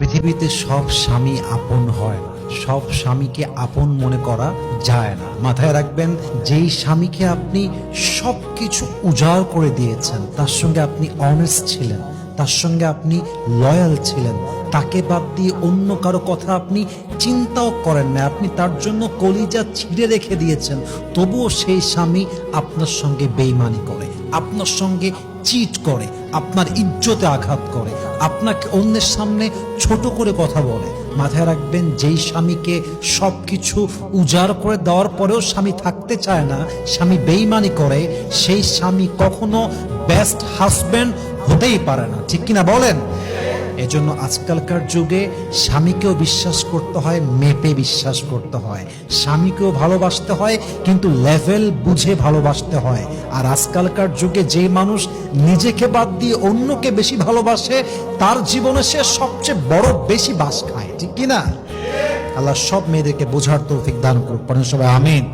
পৃথিবীতে সব স্বামী আপন হয় না, সব স্বামীকে আপন মনে করা যায় না। মাথায় রাখবেন, যেই স্বামীকে আপনি সবকিছু উজাড় করে দিয়েছেন, তার সঙ্গে আপনি অনেস্ট ছিলেন, তার সঙ্গে আপনি লয়াল ছিলেন, তাকে বাদ দিয়ে অন্য কারো কথা আপনি চিন্তাও করেন না, আপনি তার জন্য কলিজা ছিঁড়ে রেখে দিয়েছেন, তবুও সেই স্বামী আপনার সঙ্গে বেইমানি করে, আপনার সঙ্গে চিট করে, আপনার ইজ্জতে আঘাত করে, আপনাকে অন্যের সামনে ছোট করে কথা বলে। মাথায় রাখবেন, যেই স্বামীকে সবকিছু উজাড় করে দেওয়ার পরেও স্বামী থাকতে চায় না, স্বামী বেইমানি করে, সেই স্বামী কখনো বেস্ট হাজবেন্ড হতেই পারে না। ঠিক কিনা বলেন? এজন্য আজকালকার যুগে স্বামীকেও বিশ্বাস করতে হয়, মেপে বিশ্বাস করতে হয়। স্বামীকেও ভালোবাসতে হয়, কিন্তু লেভেল বুঝে ভালোবাসতে হয়। আর আজকালকার যুগে যে মানুষ নিজেকে বাদ দিয়ে অন্যকে বেশি ভালোবাসে, তার জীবনে সে সবচেয়ে বড় বেশি বাস খায়। ঠিক কিনা? আল্লাহ সব মেয়েদেরকে বোঝার তৌফিক দান করুক। পড়েন সবাই আমিন।